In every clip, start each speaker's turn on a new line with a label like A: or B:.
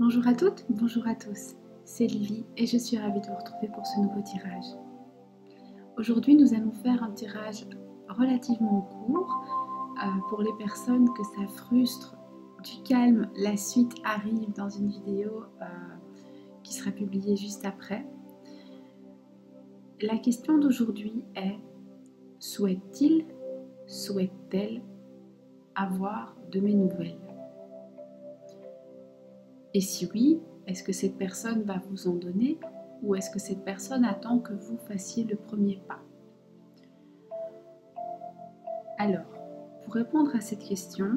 A: Bonjour à toutes, bonjour à tous, c'est Lily et je suis ravie de vous retrouver pour ce nouveau tirage. Aujourd'hui nous allons faire un tirage relativement court pour les personnes que ça frustre. Du calme, la suite arrive dans une vidéo qui sera publiée juste après. La question d'aujourd'hui est: souhaite-t-il, souhaite-t-elle avoir de mes nouvelles? Et si oui, est-ce que cette personne va vous en donner ou est-ce que cette personne attend que vous fassiez le premier pas? Alors, pour répondre à cette question,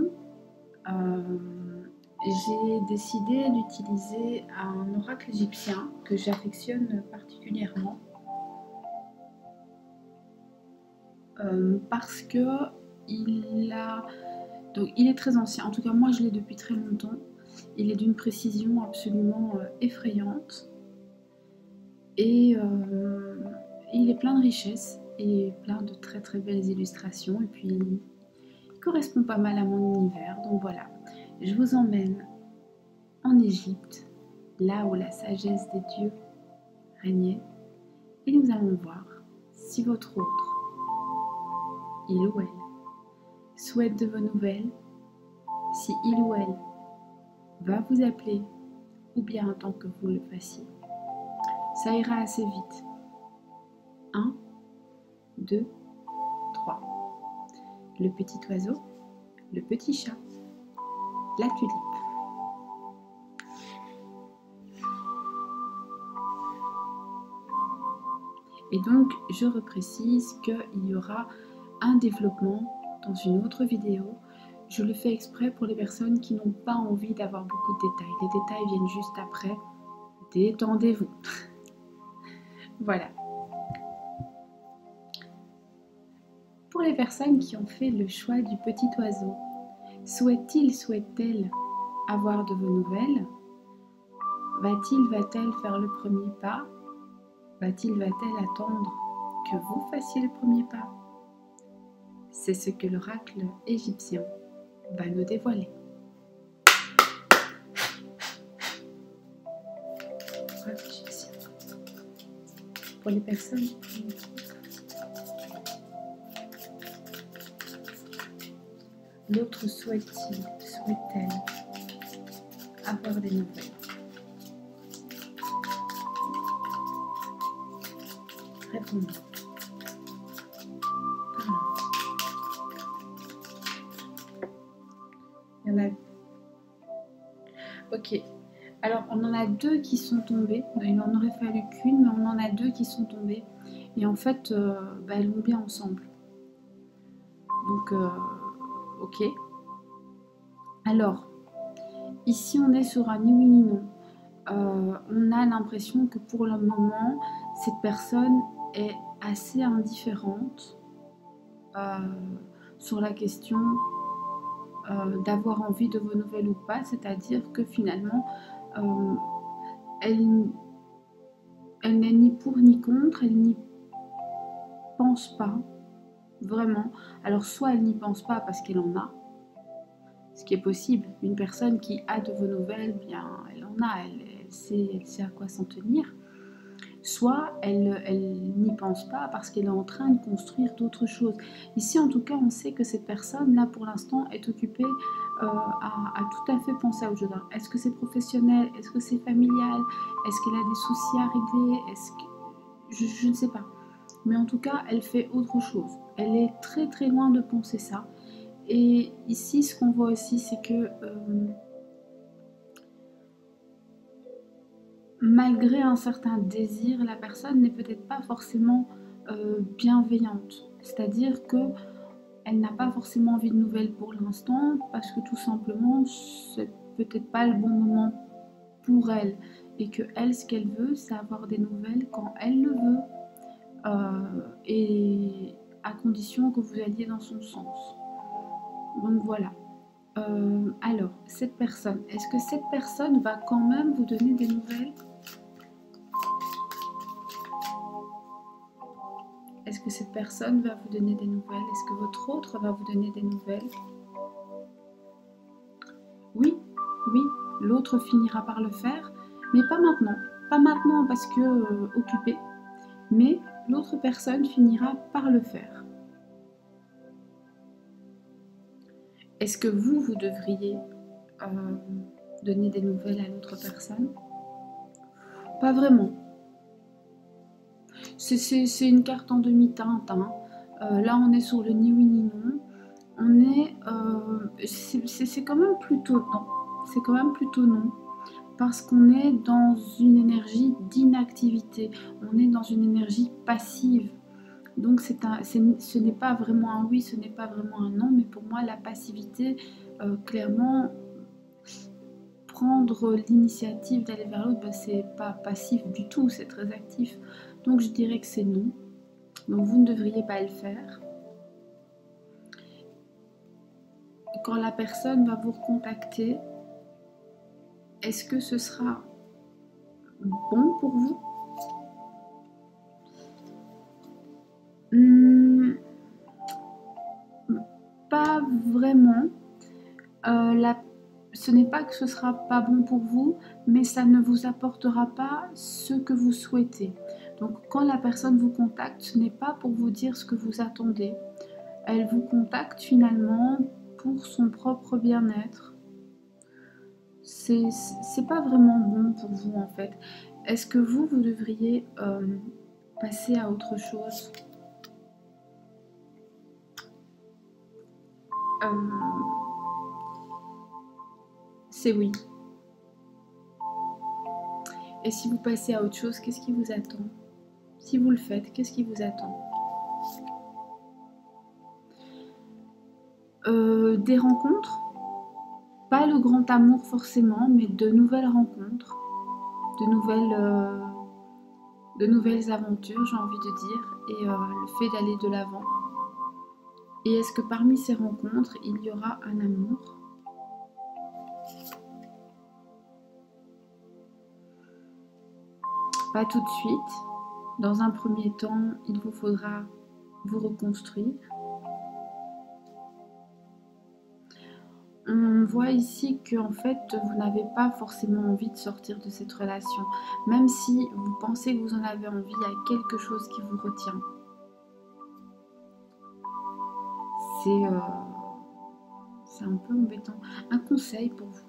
A: j'ai décidé d'utiliser un oracle égyptien que j'affectionne particulièrement parce que il est très ancien. En tout cas, moi, je l'ai depuis très longtemps. Il est d'une précision absolument effrayante et il est plein de richesses et plein de très très belles illustrations, et puis il correspond pas mal à mon univers. Donc voilà, je vous emmène en Égypte, là où la sagesse des dieux régnait, et nous allons voir si votre autre, il ou elle, souhaite de vos nouvelles, si il ou elle va vous appeler ou bien attend que vous le fassiez. Ça ira assez vite. 1, 2, 3. Le petit oiseau, le petit chat, la tulipe. Et donc, je reprécise qu'il y aura un développement dans une autre vidéo. Je le fais exprès pour les personnes qui n'ont pas envie d'avoir beaucoup de détails. Les détails viennent juste après. Détendez-vous. Voilà. Pour les personnes qui ont fait le choix du petit oiseau, souhaite-t-il, souhaite-t-elle avoir de vos nouvelles? Va-t-il, va-t-elle faire le premier pas? Va-t-il, va-t-elle attendre que vous fassiez le premier pas? C'est ce que l'oracle égyptien va nous dévoiler. Pour les personnes qui... L'autre souhaite-t-il, souhaite-t-elle avoir des nouvelles? Répondez. Il y en a... Ok. Alors, on en a deux qui sont tombées. Il en aurait fallu qu'une, mais on en a deux qui sont tombées. Et en fait, elles vont bien ensemble. Donc, ok. Alors, ici, on est sur un ni oui ni non. On a l'impression que pour le moment, cette personne est assez indifférente sur la question d'avoir envie de vos nouvelles ou pas. C'est-à-dire que finalement, elle n'est ni pour ni contre, elle n'y pense pas vraiment. Alors soit elle n'y pense pas parce qu'elle en a, ce qui est possible. Une personne qui a de vos nouvelles, bien elle en a, elle sait à quoi s'en tenir. Soit elle n'y pense pas parce qu'elle est en train de construire d'autres choses. Ici en tout cas on sait que cette personne là pour l'instant est occupée à tout à fait penser à autre chose. Est-ce que c'est professionnel? Est-ce que c'est familial? Est-ce qu'elle a des soucis à régler? Je ne sais pas. Mais en tout cas elle fait autre chose. Elle est très très loin de penser ça. Et ici ce qu'on voit aussi c'est que malgré un certain désir, la personne n'est peut-être pas forcément bienveillante. C'est-à-dire qu'elle n'a pas forcément envie de nouvelles pour l'instant parce que tout simplement, c'est peut-être pas le bon moment pour elle. Et que elle, ce qu'elle veut, c'est avoir des nouvelles quand elle le veut. Et à condition que vous alliez dans son sens. Donc voilà. Alors, cette personne, est-ce que cette personne va quand même vous donner des nouvelles? Est-ce que cette personne va vous donner des nouvelles? Est-ce que votre autre va vous donner des nouvelles? Oui, oui, l'autre finira par le faire, mais pas maintenant. Pas maintenant parce que occupé, mais l'autre personne finira par le faire. Est-ce que vous devriez donner des nouvelles à l'autre personne? Pas vraiment. C'est une carte en demi-teinte. Hein. Là, on est sur le ni oui ni non. On est... c'est quand même plutôt non. C'est quand même plutôt non. Parce qu'on est dans une énergie d'inactivité. On est dans une énergie passive. Donc ce n'est pas vraiment un oui, ce n'est pas vraiment un non. Mais pour moi, la passivité, clairement... prendre l'initiative d'aller vers l'autre, c'est pas passif du tout, c'est très actif. Donc je dirais que c'est non. Donc vous ne devriez pas le faire. Quand la personne va vous recontacter, est-ce que ce sera bon pour vous? Pas vraiment. Ce n'est pas que ce sera pas bon pour vous, mais ça ne vous apportera pas ce que vous souhaitez. Donc quand la personne vous contacte, ce n'est pas pour vous dire ce que vous attendez. Elle vous contacte finalement pour son propre bien-être. C'est pas vraiment bon pour vous en fait. Est-ce que vous devriez passer à autre chose? C'est oui. Et si vous passez à autre chose, qu'est-ce qui vous attend? Si vous le faites, qu'est-ce qui vous attend? Des rencontres, pas le grand amour forcément, mais de nouvelles rencontres, de nouvelles aventures, j'ai envie de dire, et le fait d'aller de l'avant. Et est-ce que parmi ces rencontres, il y aura un amour? Pas tout de suite. Dans un premier temps, il vous faudra vous reconstruire. On voit ici que en fait, vous n'avez pas forcément envie de sortir de cette relation. Même si vous pensez que vous en avez envie, il y a quelque chose qui vous retient. C'est un peu embêtant. Un conseil pour vous.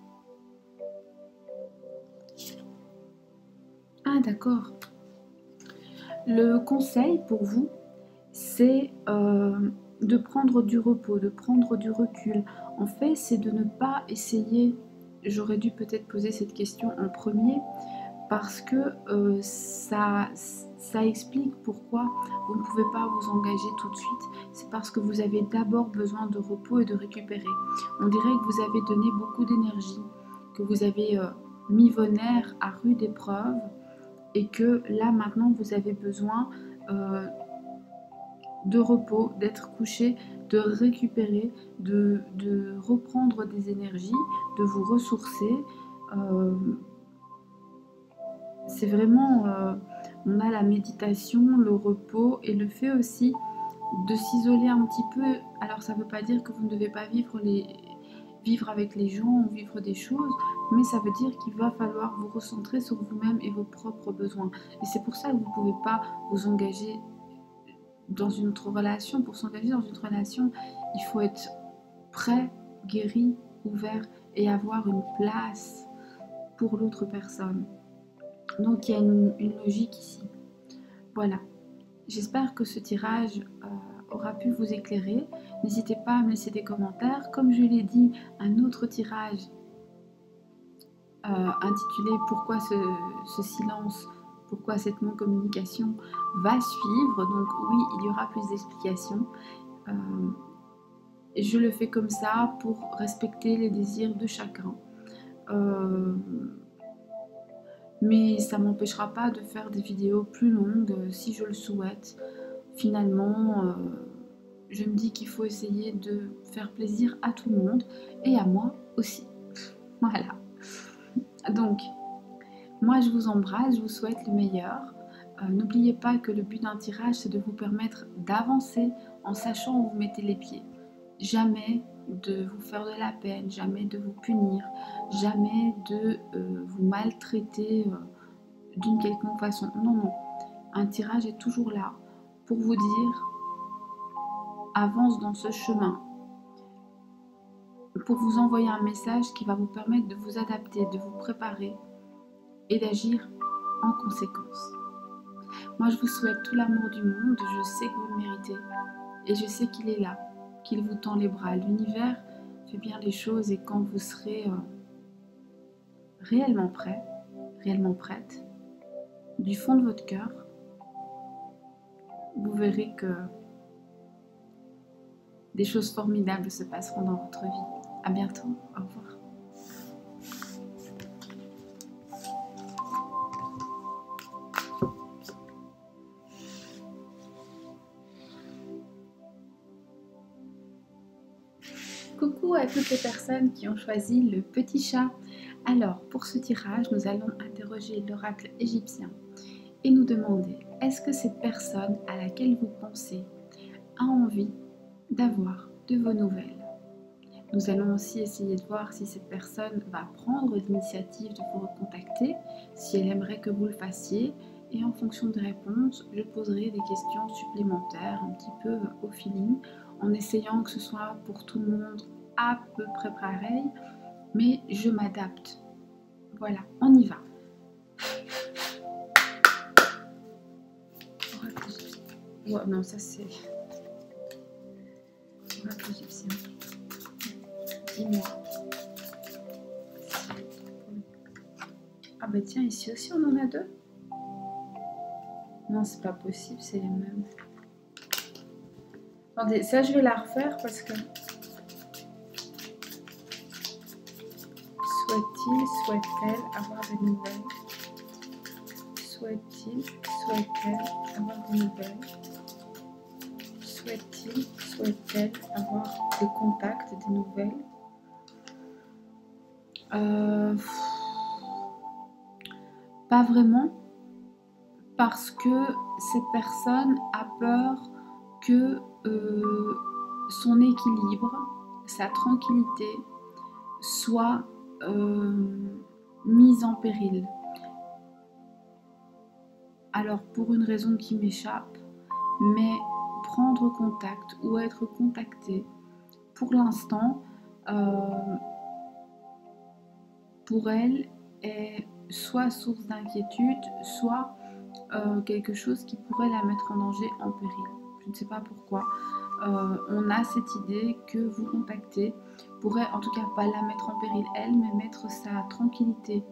A: Ah d'accord. Le conseil pour vous, c'est de prendre du repos, de prendre du recul. En fait, c'est de ne pas essayer... J'aurais dû peut-être poser cette question en premier, parce que ça explique pourquoi vous ne pouvez pas vous engager tout de suite. C'est parce que vous avez d'abord besoin de repos et de récupérer. On dirait que vous avez donné beaucoup d'énergie, que vous avez mis vos nerfs à rude épreuve, et que là maintenant vous avez besoin de repos, d'être couché, de récupérer, de reprendre des énergies, de vous ressourcer. C'est vraiment, on a la méditation, le repos et le fait aussi de s'isoler un petit peu. Alors ça ne veut pas dire que vous ne devez pas vivre avec les gens ou vivre des choses, mais ça veut dire qu'il va falloir vous recentrer sur vous-même et vos propres besoins. Et c'est pour ça que vous ne pouvez pas vous engager dans une autre relation. Pour s'engager dans une relation, il faut être prêt, guéri, ouvert et avoir une place pour l'autre personne. Donc il y a une logique ici. Voilà. J'espère que ce tirage aura pu vous éclairer. N'hésitez pas à me laisser des commentaires. Comme je l'ai dit, un autre tirage intitulé « Pourquoi ce silence ? Pourquoi cette non-communication ?» va suivre. Donc oui, il y aura plus d'explications. Je le fais comme ça pour respecter les désirs de chacun. Mais ça ne m'empêchera pas de faire des vidéos plus longues si je le souhaite. Finalement, je me dis qu'il faut essayer de faire plaisir à tout le monde et à moi aussi. Voilà. Donc, moi je vous embrasse, je vous souhaite le meilleur. N'oubliez pas que le but d'un tirage, c'est de vous permettre d'avancer en sachant où vous mettez les pieds. Jamais de vous faire de la peine, jamais de vous punir, jamais de vous maltraiter d'une quelconque façon. Non, non. Un tirage est toujours là pour vous dire avance dans ce chemin, pour vous envoyer un message qui va vous permettre de vous adapter, de vous préparer et d'agir en conséquence. Moi, je vous souhaite tout l'amour du monde, je sais que vous le méritez et je sais qu'il est là, qu'il vous tend les bras. L'univers fait bien les choses et quand vous serez réellement prêt, réellement prête, du fond de votre cœur, vous verrez que des choses formidables se passeront dans votre vie. À bientôt, au revoir. Coucou à toutes les personnes qui ont choisi le petit chat. Alors, pour ce tirage, nous allons interroger l'oracle égyptien et nous demander, est-ce que cette personne à laquelle vous pensez a envie d'avoir de vos nouvelles? Nous allons aussi essayer de voir si cette personne va prendre l'initiative de vous recontacter, si elle aimerait que vous le fassiez. Et en fonction des réponses, je poserai des questions supplémentaires, un petit peu au feeling, en essayant que ce soit pour tout le monde à peu près pareil, mais je m'adapte. Voilà, on y va. Oh, non, ça c'est... Oracle égyptien. Dis-moi. Ah bah tiens, ici aussi on en a deux. Non, c'est pas possible, c'est les mêmes. Attendez, ça je vais la refaire parce que... Souhaite-t-il, souhaite-t-elle avoir des nouvelles? Souhaite-t-il, souhaite-t-elle avoir des nouvelles? Souhaite-t-il, souhaite-t-elle avoir des contacts, des nouvelles? Pas vraiment, parce que cette personne a peur que son équilibre, sa tranquillité soit mise en péril. Alors pour une raison qui m'échappe, mais prendre contact ou être contacté, pour l'instant, pour elle, est soit source d'inquiétude, soit quelque chose qui pourrait la mettre en danger, en péril. Je ne sais pas pourquoi. On a cette idée que vous contacter pourrait en tout cas pas la mettre en péril elle, mais mettre sa tranquillité,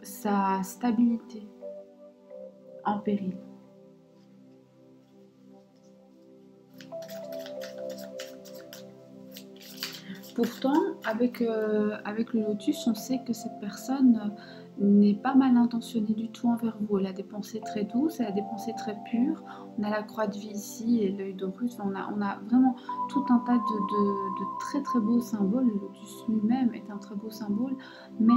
A: sa stabilité en péril. Pourtant, avec le lotus, on sait que cette personne n'est pas mal intentionnée du tout envers vous. Elle a des pensées très douces, elle a des pensées très pures. On a la croix de vie ici et l'œil d'Horus. On a vraiment tout un tas de très très beaux symboles. Le lotus lui-même est un très beau symbole, mais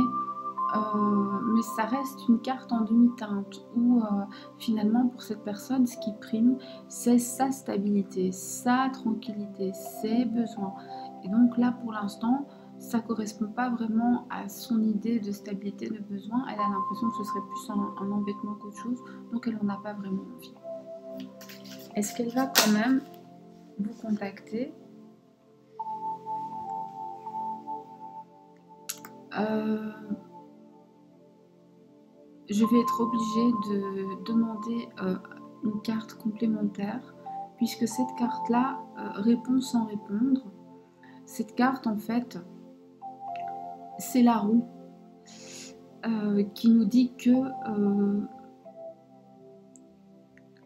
A: ça reste une carte en demi-teinte où finalement pour cette personne ce qui prime c'est sa stabilité, sa tranquillité, ses besoins. Et donc là pour l'instant ça correspond pas vraiment à son idée de stabilité, de besoin. Elle a l'impression que ce serait plus un embêtement qu'autre chose, donc elle n'en a pas vraiment envie. Est-ce qu'elle va quand même vous contacter? Je vais être obligée de demander une carte complémentaire puisque cette carte-là répond sans répondre. Cette carte, en fait, c'est la roue qui nous dit que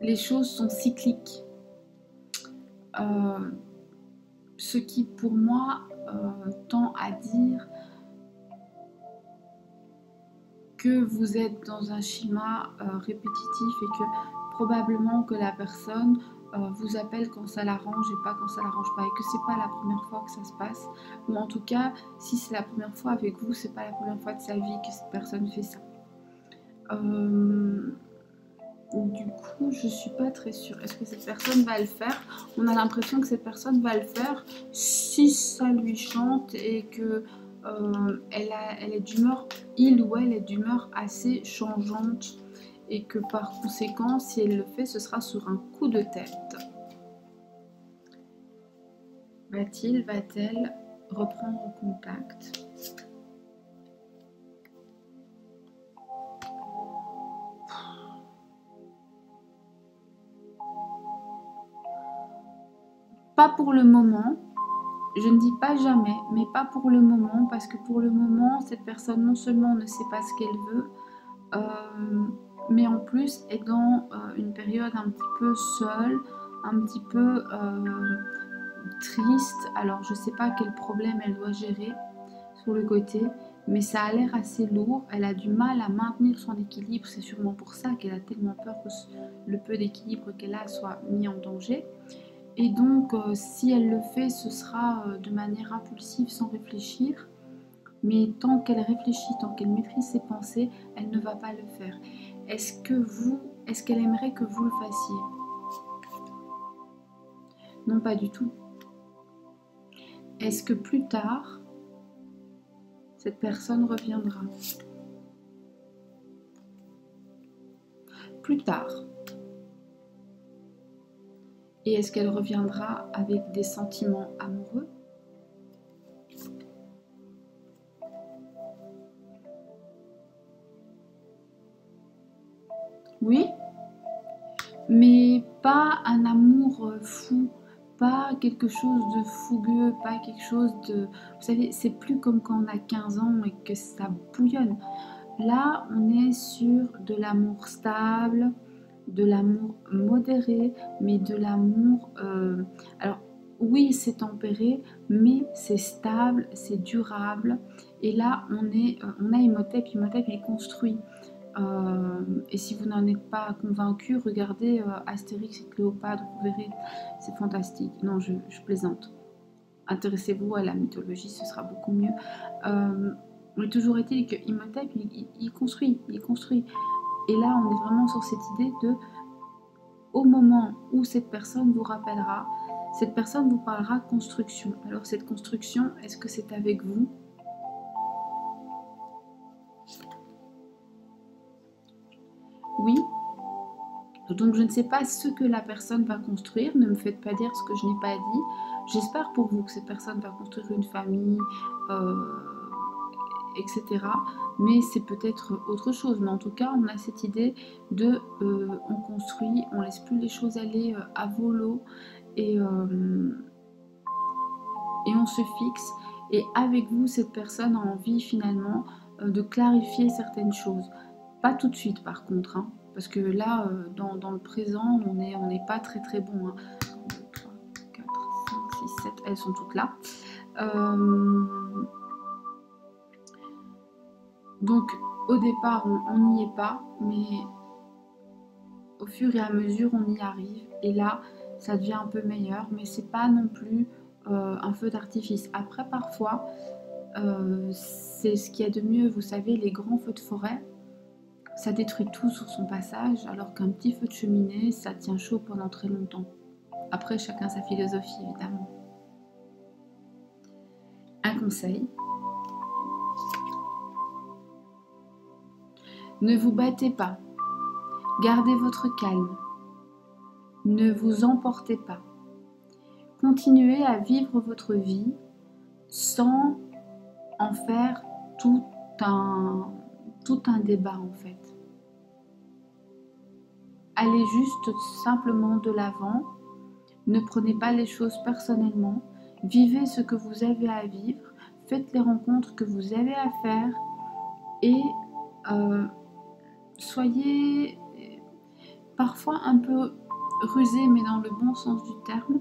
A: les choses sont cycliques. Ce qui, pour moi, tend à dire que vous êtes dans un schéma répétitif et que probablement que la personne vous appelle quand ça l'arrange et pas quand ça l'arrange pas, et que c'est pas la première fois que ça se passe, ou en tout cas si c'est la première fois avec vous, c'est pas la première fois de sa vie que cette personne fait ça. Du coup, je suis pas très sûre. Est-ce que cette personne va le faire? On a l'impression que cette personne va le faire si ça lui chante et que elle est d'humeur, il ou elle est d'humeur assez changeante et que par conséquent, si elle le fait, ce sera sur un coup de tête. Va-t-il, va-t-elle reprendre contact? Pas pour le moment. Je ne dis pas jamais, mais pas pour le moment, parce que pour le moment, cette personne non seulement ne sait pas ce qu'elle veut, mais en plus est dans une période un petit peu seule, un petit peu triste. Alors je ne sais pas quel problème elle doit gérer sur le côté, mais ça a l'air assez lourd. Elle a du mal à maintenir son équilibre, c'est sûrement pour ça qu'elle a tellement peur que le peu d'équilibre qu'elle a soit mis en danger. Et donc, si elle le fait, ce sera de manière impulsive, sans réfléchir. Mais tant qu'elle réfléchit, tant qu'elle maîtrise ses pensées, elle ne va pas le faire. Est-ce qu'elle aimerait que vous le fassiez? Non, pas du tout. Est-ce que plus tard, cette personne reviendra? Plus tard. Et est-ce qu'elle reviendra avec des sentiments amoureux? Oui, mais pas un amour fou, pas quelque chose de fougueux, pas quelque chose de... Vous savez, c'est plus comme quand on a 15 ans et que ça bouillonne. Là, on est sur de l'amour stable, de l'amour modéré, mais de l'amour... alors, oui, c'est tempéré, mais c'est stable, c'est durable. Et là, on a Imhotep. Imhotep, il est construit. Et si vous n'en êtes pas convaincu, regardez Astérix et Cléopâtre, vous verrez, c'est fantastique. Non, je plaisante. Intéressez-vous à la mythologie, ce sera beaucoup mieux. Mais toujours est-il que Imhotep, il construit, il construit. Et là, on est vraiment sur cette idée de, au moment où cette personne vous rappellera, cette personne vous parlera construction. Alors cette construction, est-ce que c'est avec vous? Oui. Donc je ne sais pas ce que la personne va construire, ne me faites pas dire ce que je n'ai pas dit. J'espère pour vous que cette personne va construire une famille, etc. Mais c'est peut-être autre chose. Mais en tout cas, on a cette idée de on construit, on laisse plus les choses aller à volo et on se fixe. Et avec vous, cette personne a envie finalement de clarifier certaines choses. Pas tout de suite par contre, hein, parce que là, dans le présent, on n'est pas très très bon. Hein. 2, 3, 4, 5, 6, 7, elles sont toutes là. Donc au départ, on n'y est pas, mais au fur et à mesure, on y arrive. Et là, ça devient un peu meilleur, mais c'est pas non plus un feu d'artifice. Après, parfois, c'est ce qu'il y a de mieux. Vous savez, les grands feux de forêt, ça détruit tout sur son passage, alors qu'un petit feu de cheminée, ça tient chaud pendant très longtemps. Après, chacun sa philosophie, évidemment. Un conseil. Ne vous battez pas. Gardez votre calme. Ne vous emportez pas. Continuez à vivre votre vie sans en faire tout un débat en fait. Allez juste simplement de l'avant. Ne prenez pas les choses personnellement. Vivez ce que vous avez à vivre. Faites les rencontres que vous avez à faire. Et soyez parfois un peu rusé, mais dans le bon sens du terme.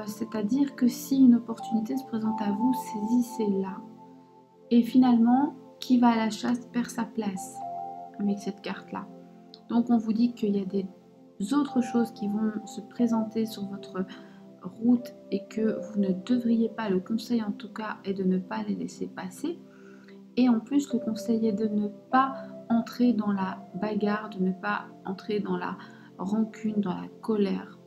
A: C'est-à-dire que si une opportunité se présente à vous, saisissez-la. Et finalement, qui va à la chasse perd sa place avec cette carte-là. Donc on vous dit qu'il y a des autres choses qui vont se présenter sur votre route et que vous ne devriez pas, le conseil en tout cas est de ne pas les laisser passer. Et en plus, le conseil est de ne pas entrer dans la bagarre, de ne pas entrer dans la rancune, dans la colère,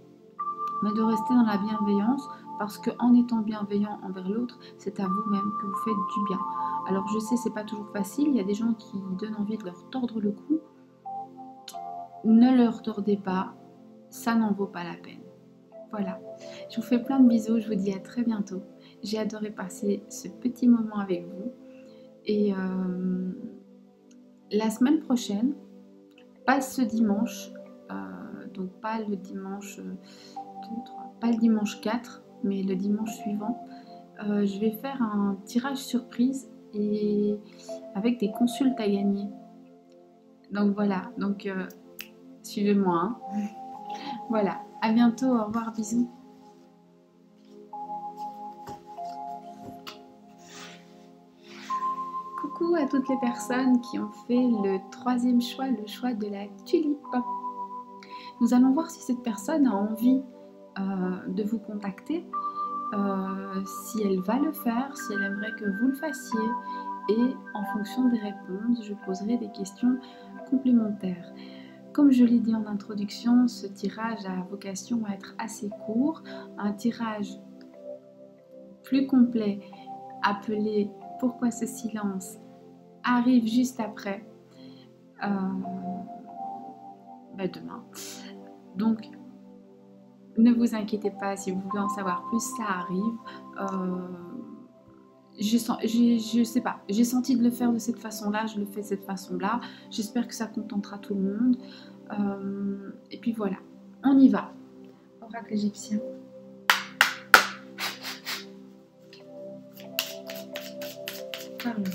A: mais de rester dans la bienveillance, parce qu'en étant bienveillant envers l'autre, c'est à vous-même que vous faites du bien. Alors je sais, c'est pas toujours facile, il y a des gens qui donnent envie de leur tordre le cou. Ne leur tordez pas, ça n'en vaut pas la peine. Voilà, je vous fais plein de bisous, je vous dis à très bientôt. J'ai adoré passer ce petit moment avec vous. Et la semaine prochaine, pas ce dimanche, donc pas le dimanche 2, 3, pas le dimanche 4, mais le dimanche suivant, je vais faire un tirage surprise et avec des consultes à gagner. Donc voilà, donc suivez-moi. Hein. Voilà, à bientôt, au revoir, bisous. Coucou à toutes les personnes qui ont fait le troisième choix, le choix de la tulipe. Nous allons voir si cette personne a envie de vous contacter, si elle va le faire, si elle aimerait que vous le fassiez, et en fonction des réponses, je poserai des questions complémentaires. Comme je l'ai dit en introduction, ce tirage a vocation à être assez court, un tirage plus complet appelé « Pourquoi ce silence ?» arrive juste après, demain. Donc, ne vous inquiétez pas, si vous voulez en savoir plus, ça arrive. Je sais pas, j'ai senti de le faire de cette façon-là, je le fais de cette façon-là. J'espère que ça contentera tout le monde. Et puis voilà, on y va. Oracle égyptien. Parle-moi.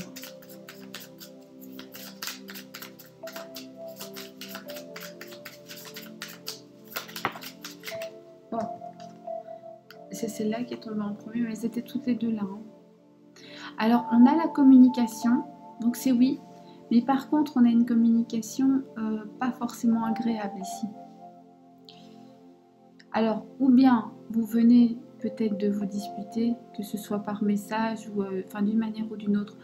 A: Bon, c'est celle-là qui est tombée en premier, mais c'était toutes les deux là. Hein. Alors, on a la communication, donc c'est oui, mais par contre, on a une communication pas forcément agréable ici. Alors, ou bien vous venez peut-être de vous disputer, que ce soit par message ou d'une manière ou d'une autre,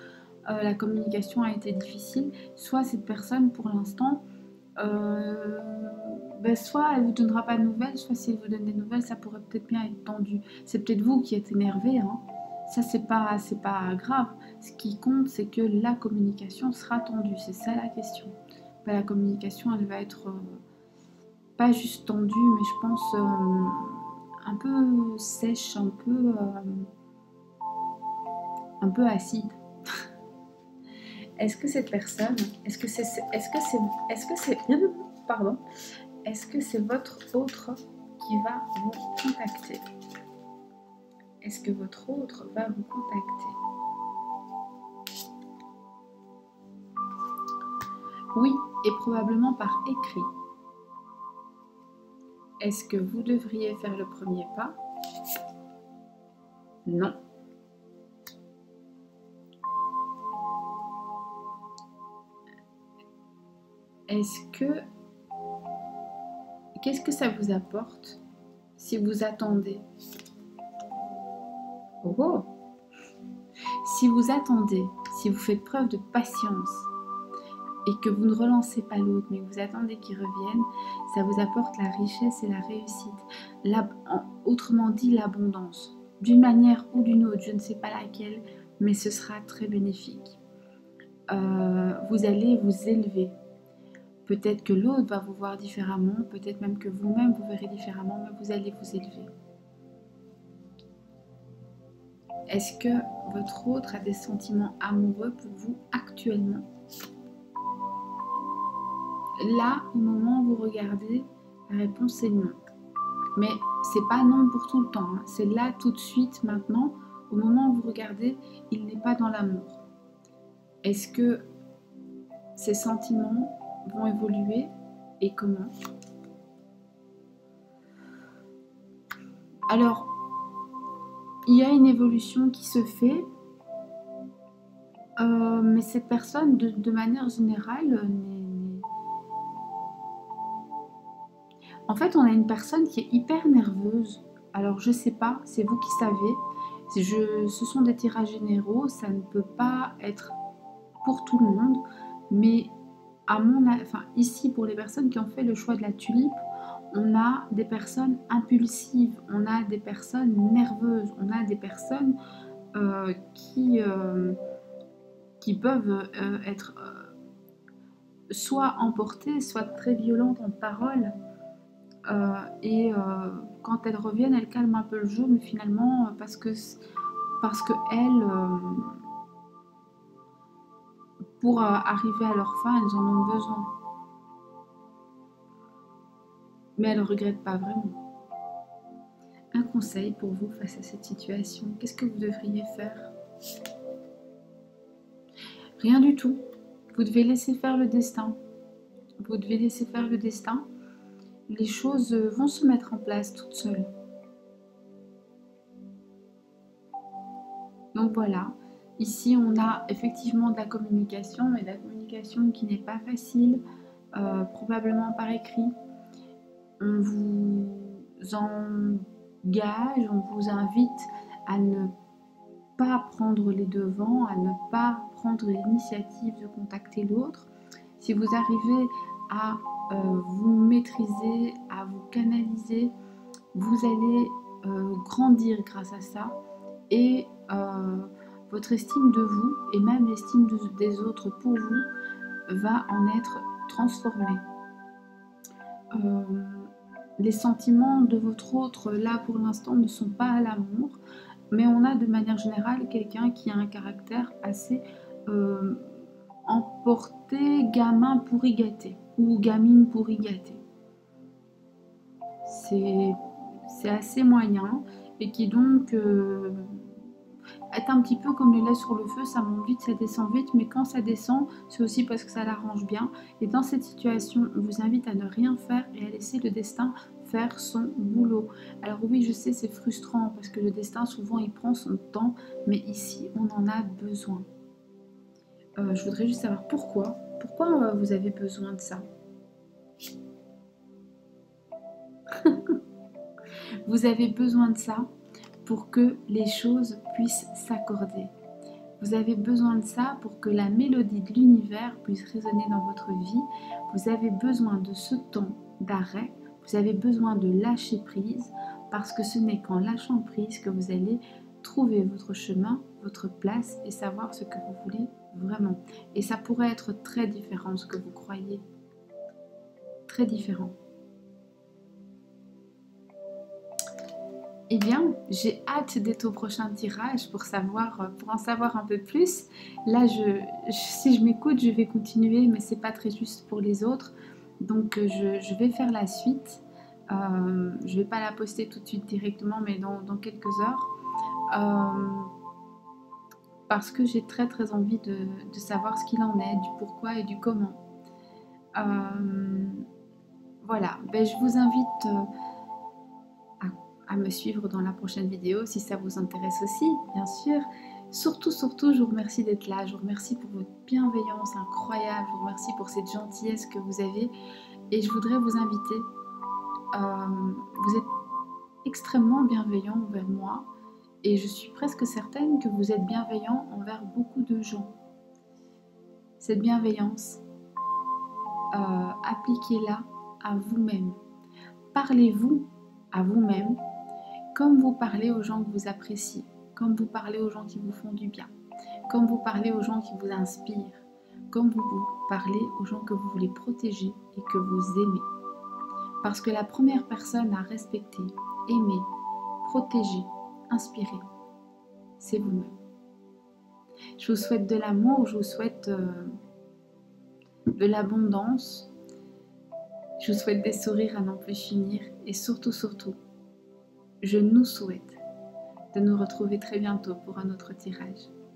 A: la communication a été difficile, soit cette personne pour l'instant, soit elle ne vous donnera pas de nouvelles, soit si elle vous donne des nouvelles, ça pourrait peut-être bien être tendu. C'est peut-être vous qui êtes énervé, hein. Ça c'est pas grave. Ce qui compte, c'est que la communication sera tendue, c'est ça la question. La communication, elle va être pas juste tendue, mais je pense un peu sèche, un peu acide. Est-ce que cette personne, est-ce que c'est votre autre qui va vous contacter? Est-ce que votre autre va vous contacter? Oui, et probablement par écrit. Est-ce que vous devriez faire le premier pas? Non. Qu'est-ce que ça vous apporte si vous attendez? Oh! Si vous attendez, si vous faites preuve de patience et que vous ne relancez pas l'autre, mais que vous attendez qu'il revienne, ça vous apporte la richesse et la réussite. Autrement dit, l'abondance. D'une manière ou d'une autre, je ne sais pas laquelle, mais ce sera très bénéfique. Vous allez vous élever. Peut-être que l'autre va vous voir différemment, peut-être même que vous-même vous verrez différemment, mais vous allez vous élever. Est-ce que votre autre a des sentiments amoureux pour vous actuellement? Là, au moment où vous regardez, la réponse est non. Mais c'est pas non pour tout le temps, hein. C'est là tout de suite, maintenant, au moment où vous regardez, il n'est pas dans l'amour. Est-ce que ces sentiments vont évoluer et comment? Alors, il y a une évolution qui se fait, mais cette personne, de manière générale, En fait, on a une personne qui est hyper nerveuse. Alors, je sais pas, c'est vous qui savez. Ce sont des tirages généraux, ça ne peut pas être pour tout le monde, mais enfin, ici, pour les personnes qui ont fait le choix de la tulipe, on a des personnes impulsives, on a des personnes nerveuses, on a des personnes qui peuvent être soit emportées, soit très violentes en parole. Quand elles reviennent, elles calment un peu le jeu, mais finalement, parce que elles, pour arriver à leur fin, elles en ont besoin. Mais elles ne regrettent pas vraiment. Un conseil pour vous face à cette situation, qu'est-ce que vous devriez faire? Rien du tout. Vous devez laisser faire le destin. Vous devez laisser faire le destin. Les choses vont se mettre en place toutes seules. Donc voilà, ici on a effectivement de la communication, mais de la communication qui n'est pas facile, probablement par écrit. On vous engage, on vous invite à ne pas prendre les devants, à ne pas prendre l'initiative de contacter l'autre. Si vous arrivez à vous maîtriser, à vous canaliser, vous allez grandir grâce à ça et votre estime de vous et même l'estime des autres pour vous va en être transformée. Les sentiments de votre autre là pour l'instant ne sont pas à l'amour, mais on a de manière générale quelqu'un qui a un caractère assez emporté, gamin pourri gâté ou gamine pourri gâté. C'est assez moyen et qui donc est un petit peu comme le lait sur le feu, ça monte vite, ça descend vite, mais quand ça descend, c'est aussi parce que ça l'arrange bien. Et dans cette situation, on vous invite à ne rien faire et à laisser le destin faire son boulot. Alors oui, je sais, c'est frustrant parce que le destin, souvent, il prend son temps, mais ici, on en a besoin. Je voudrais juste savoir pourquoi. Pourquoi vous avez besoin de ça? Vous avez besoin de ça pour que les choses puissent s'accorder. Vous avez besoin de ça pour que la mélodie de l'univers puisse résonner dans votre vie. Vous avez besoin de ce temps d'arrêt. Vous avez besoin de lâcher prise parce que ce n'est qu'en lâchant prise que vous allez trouver votre chemin, votre place et savoir ce que vous voulez vraiment. Et ça pourrait être très différent de ce que vous croyez. Très différent. Eh bien, j'ai hâte d'être au prochain tirage pour en savoir un peu plus. Là, si je m'écoute, je vais continuer, mais c'est pas très juste pour les autres. Donc, je vais faire la suite. Je vais pas la poster tout de suite directement, mais dans quelques heures. Parce que j'ai très très envie de savoir ce qu'il en est, du pourquoi et du comment. Voilà, ben, je vous invite à me suivre dans la prochaine vidéo si ça vous intéresse aussi, bien sûr. Surtout, je vous remercie d'être là. Je vous remercie pour votre bienveillance incroyable. Je vous remercie pour cette gentillesse que vous avez. Et je voudrais vous inviter. Vous êtes extrêmement bienveillant envers moi. Et je suis presque certaine que vous êtes bienveillant envers beaucoup de gens. Cette bienveillance, appliquez-la à vous-même. Parlez-vous à vous-même comme vous parlez aux gens que vous appréciez, comme vous parlez aux gens qui vous font du bien, comme vous parlez aux gens qui vous inspirent, comme vous parlez aux gens que vous voulez protéger et que vous aimez. Parce que la première personne à respecter, aimer, protéger, inspirer, c'est vous-même. Je vous souhaite de l'amour, je vous souhaite de l'abondance, je vous souhaite des sourires à n'en plus finir et surtout, je nous souhaite de nous retrouver très bientôt pour un autre tirage.